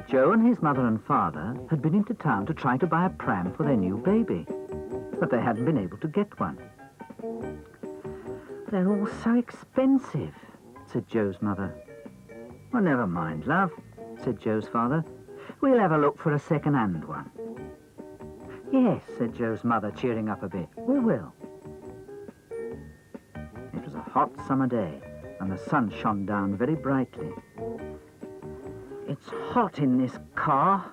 Joe and his mother and father had been into town to try to buy a pram for their new baby, but they hadn't been able to get one. "They're all so expensive," said Joe's mother. "Well, never mind, love," said Joe's father. "We'll have a look for a second-hand one." "Yes," said Joe's mother, cheering up a bit. "We will." It was a hot summer day, and the sun shone down very brightly. "It's hot in this car,"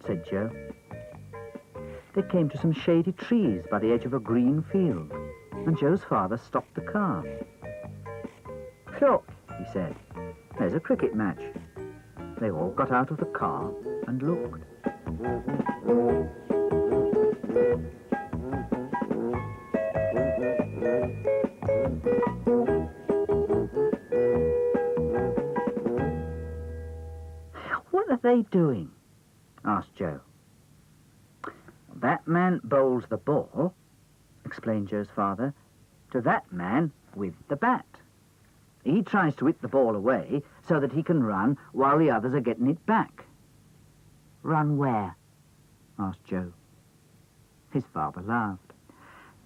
said Joe. They came to some shady trees by the edge of a green field, and Joe's father stopped the car. "Look," he said, "there's a cricket match." They all got out of the car and looked. "What are they doing?" asked Joe. "That man bowls the ball," explained Joe's father, "to that man with the bat. He tries to hit the ball away so that he can run while the others are getting it back." "Run where?" asked Joe. His father laughed.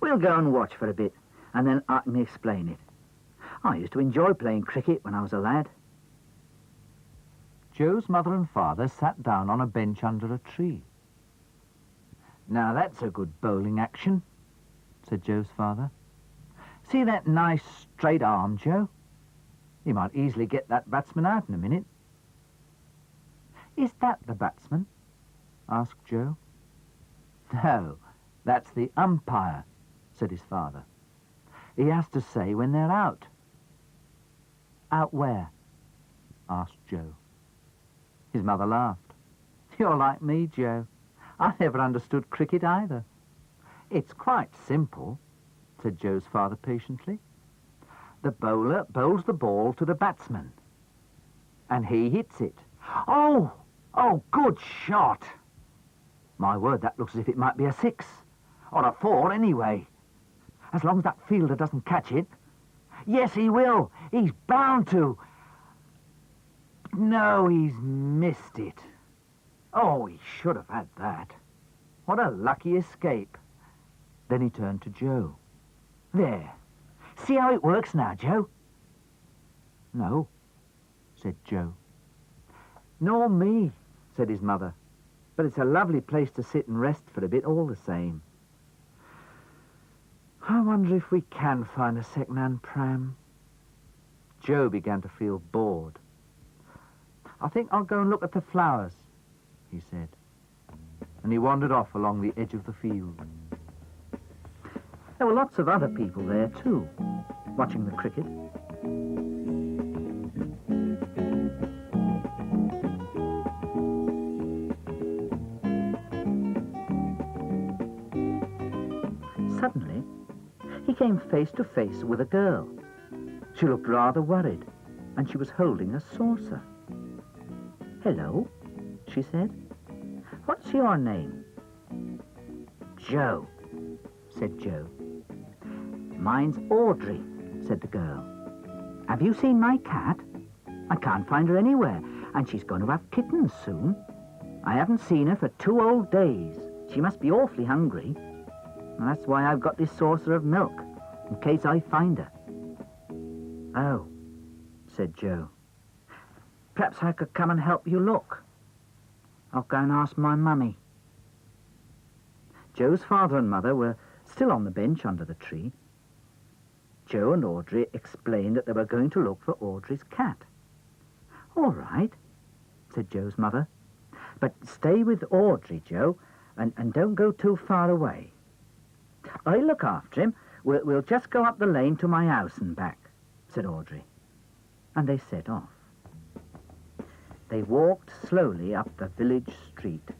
"We'll go and watch for a bit, and then I can explain it. I used to enjoy playing cricket when I was a lad." Joe's mother and father sat down on a bench under a tree. "Now that's a good bowling action," said Joe's father. "See that nice straight arm, Joe? You might easily get that batsman out in a minute." "Is that the batsman?" asked Joe. "No, that's the umpire," said his father. "He has to say when they're out." "Out where?" asked Joe. His mother laughed. "You're like me, Joe. I never understood cricket either." "It's quite simple," said Joe's father patiently. "The bowler bowls the ball to the batsman, and he hits it." Oh, good shot!" "My word, that looks as if it might be a 6. Or a 4, anyway. As long as that fielder doesn't catch it." "Yes, he will. He's bound to." "No, he's missed it. Oh, he should have had that. What a lucky escape." Then he turned to Joe. "There. See how it works now, Joe?" "No," said Joe. "Nor me," said his mother. "But it's a lovely place to sit and rest for a bit all the same. I wonder if we can find a second-hand pram." Joe began to feel bored. "I think I'll go and look at the flowers," he said. And he wandered off along the edge of the field. There were lots of other people there too, watching the cricket. Suddenly, he came face to face with a girl. She looked rather worried, and she was holding a saucer. "Hello," she said. "What's your name?" "Joe," said Joe. "Mine's Audrey," said the girl. "Have you seen my cat? I can't find her anywhere, and she's going to have kittens soon. I haven't seen her for 2 whole days. She must be awfully hungry. And that's why I've got this saucer of milk, in case I find her." "Oh," said Joe. "Perhaps I could come and help you look. I'll go and ask my mummy." Joe's father and mother were still on the bench under the tree. Joe and Audrey explained that they were going to look for Audrey's cat. "All right," said Joe's mother. "But stay with Audrey, Joe, and don't go too far away." "I'll look after him. We'll just go up the lane to my house and back," said Audrey. And they set off. They walked slowly up the village street,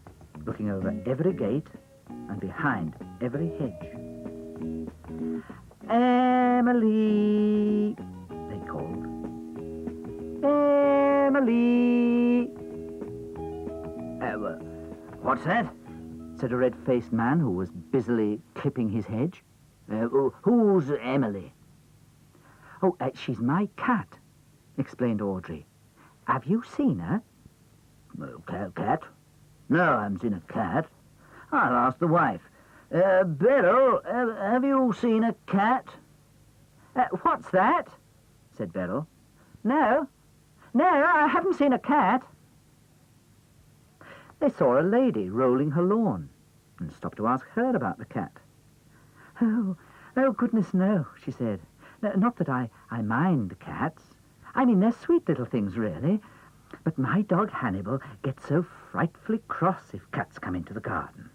looking over every gate and behind every hedge. "Emily!" they called. "Emily!" "What's that?" said a red-faced man who was busily clipping his hedge. "Who's Emily?" "Oh, she's my cat," explained Audrey. "Have you seen her?" "Cat? No, I haven't seen a cat. I'll ask the wife. Beryl, have you seen a cat?" "What's that?" said Beryl. No, I haven't seen a cat." They saw a lady rolling her lawn and stopped to ask her about the cat. Oh, goodness, no," she said. "Not that I mind the cats. I mean, they're sweet little things, really. But my dog Hannibal gets so frightfully cross if cats come into the garden."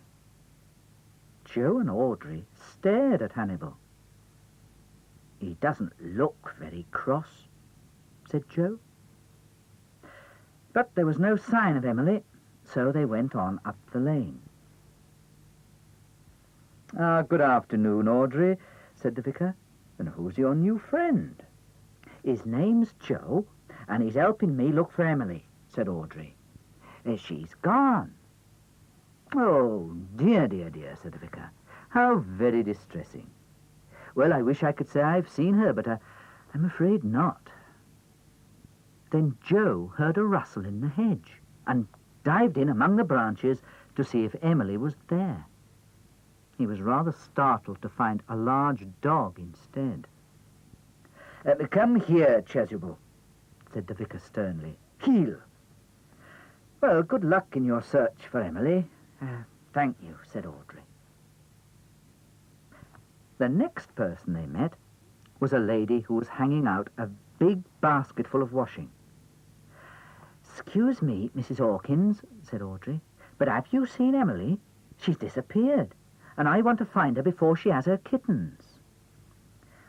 Joe and Audrey stared at Hannibal. "He doesn't look very cross," said Joe. But there was no sign of Emily, so they went on up the lane. "Good afternoon, Audrey," said the vicar. "And who's your new friend?" "His name's Joe, and he's helping me look for Emily," said Audrey. "She's gone." "Oh, dear, said the vicar. "How very distressing. Well, I wish I could say I've seen her, but I'm afraid not." Then Joe heard a rustle in the hedge and dived in among the branches to see if Emily was there. He was rather startled to find a large dog instead. "Come here, Chasuble," said the vicar sternly. "Heel." "Well, good luck in your search for Emily." "Thank you," said Audrey. The next person they met was a lady who was hanging out a big basket full of washing. "Excuse me, Mrs. Hawkins," said Audrey, "but have you seen Emily? She's disappeared, and I want to find her before she has her kittens."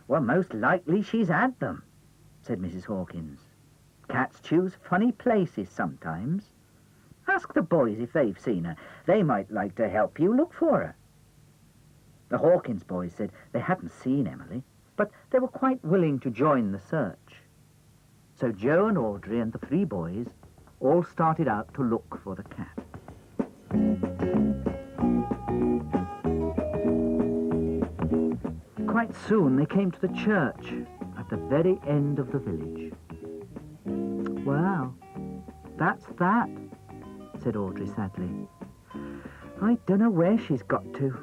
"Well, most likely she's had them," said Mrs. Hawkins. "Cats choose funny places sometimes. Ask the boys if they've seen her. They might like to help you look for her." The Hawkins boys said they hadn't seen Emily, but they were quite willing to join the search. So Joe and Audrey and the three boys all started out to look for the cat. Quite soon they came to the church at the very end of the village. "Well, that's that," said Audrey sadly. "I don't know where she's got to."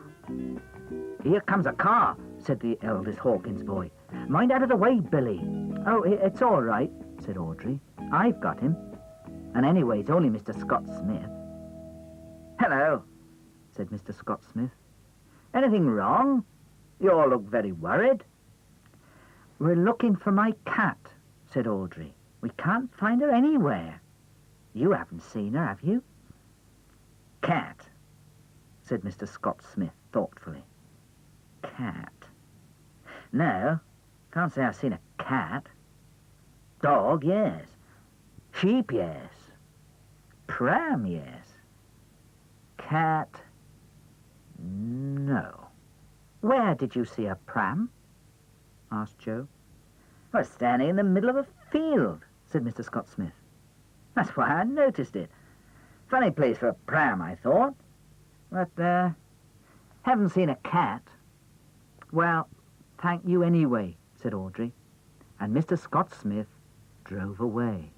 "Here comes a car," said the eldest Hawkins boy. "Mind out of the way, Billy." "Oh, it's all right," said Audrey. "I've got him. And anyway, it's only Mr. Scott Smith." "Hello," said Mr. Scott Smith. "Anything wrong? You all look very worried." "We're looking for my cat," said Audrey. "We can't find her anywhere. You haven't seen her, have you?" "Cat," said Mr. Scott Smith thoughtfully. "Cat? No, can't say I've seen a cat. Dog, yes. Sheep, yes. Pram, yes. Cat, no." "Where did you see a pram?" asked Joe. "I was standing in the middle of a field," said Mr. Scott Smith. "That's why I noticed it. Funny place for a pram, I thought. But, haven't seen a cat." "Well, thank you anyway," said Audrey. And Mr. Scott Smith drove away.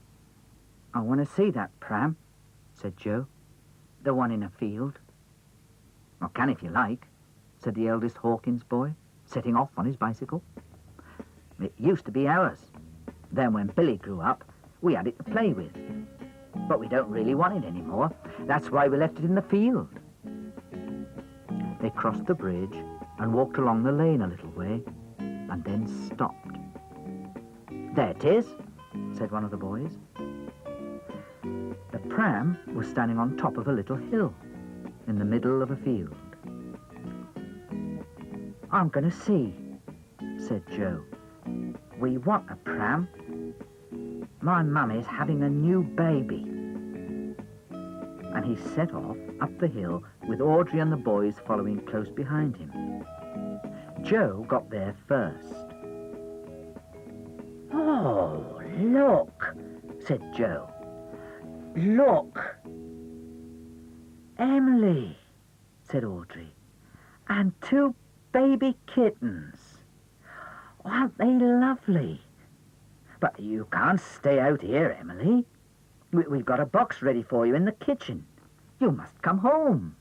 "I want to see that pram," said Joe. "The one in a field." "I can if you like," said the eldest Hawkins boy, setting off on his bicycle. "It used to be ours. Then when Billy grew up, we had it to play with. But we don't really want it anymore. That's why we left it in the field." They crossed the bridge and walked along the lane a little way, and then stopped. "There it is," said one of the boys. The pram was standing on top of a little hill, in the middle of a field. "I'm going to see," said Joe. "We want a pram. My mummy's having a new baby." And he set off up the hill with Audrey and the boys following close behind him. Joe got there first. "Oh, look," said Joe. "Look." "Emily," said Audrey, "and 2 baby kittens. Aren't they lovely? But you can't stay out here, Emily. We've got a box ready for you in the kitchen. You must come home."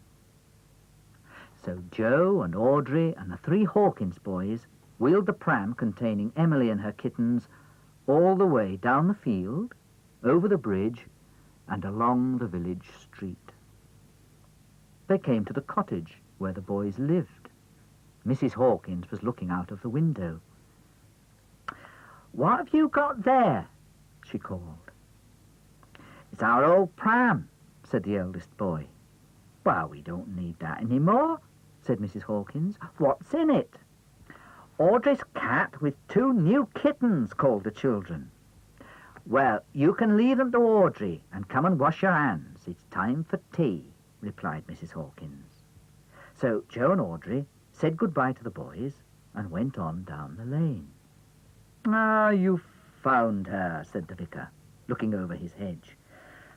So Joe and Audrey and the 3 Hawkins boys wheeled the pram containing Emily and her kittens all the way down the field, over the bridge, and along the village street. They came to the cottage where the boys lived. Mrs. Hawkins was looking out of the window. "What have you got there?" she called. "It's our old pram," said the eldest boy. "Well, we don't need that any more," said Mrs. Hawkins. "What's in it?" "Audrey's cat with 2 new kittens," called the children. "Well, you can leave them to Audrey and come and wash your hands. It's time for tea," replied Mrs. Hawkins. So Joe and Audrey said goodbye to the boys and went on down the lane. "Ah, you found her," said the vicar, looking over his hedge.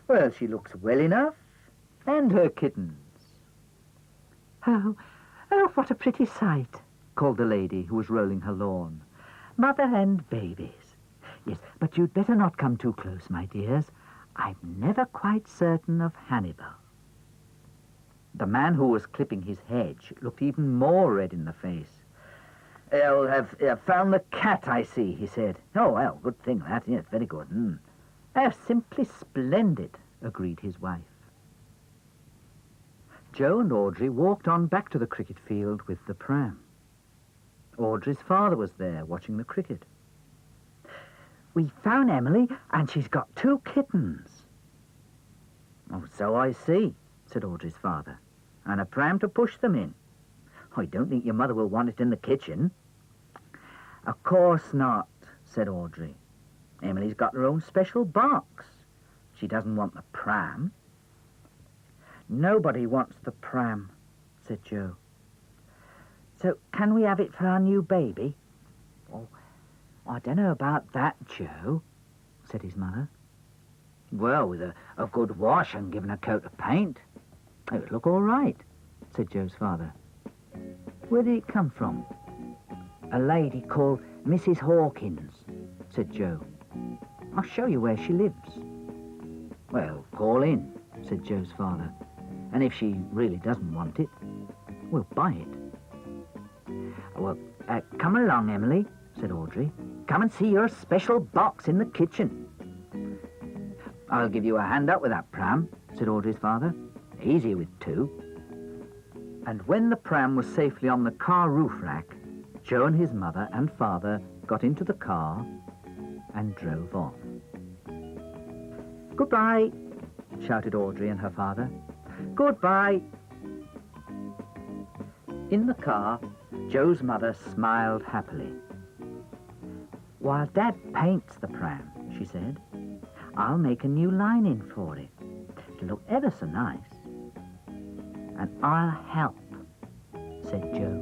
"Well, she looks well enough, and her kittens." "Oh, what a pretty sight," called the lady who was rolling her lawn. "Mother and babies. Yes, but you'd better not come too close, my dears. I'm never quite certain of Hannibal." The man who was clipping his hedge looked even more red in the face. "You'll have found the cat, I see," he said. "Oh, well, good thing that. Yes, very good. Simply splendid," agreed his wife. Joe and Audrey walked on back to the cricket field with the pram. Audrey's father was there, watching the cricket. "We found Emily, and she's got 2 kittens." "Oh, so I see," said Audrey's father. "And a pram to push them in. I don't think your mother will want it in the kitchen." "Of course not," said Audrey. "Emily's got her own special box. She doesn't want the pram." "Nobody wants the pram," said Joe. "So can we have it for our new baby?" "Oh, I don't know about that, Joe," said his mother. "Well, with a good wash and given a coat of paint, it would look all right," said Joe's father. "Where did it come from?" "A lady called Mrs. Hawkins," said Joe. "I'll show you where she lives." "Well, call in," said Joe's father. "And if she really doesn't want it, we'll buy it." "Well, come along, Emily," said Audrey. "Come and see your special box in the kitchen." "I'll give you a hand up with that pram," said Audrey's father. "Easier with 2. And when the pram was safely on the car roof rack, Joe and his mother and father got into the car and drove on. "Goodbye," shouted Audrey and her father. "Goodbye." In the car, Joe's mother smiled happily. "While Dad paints the pram," she said, "I'll make a new lining for it. It'll look ever so nice." "And I'll help," said Joe.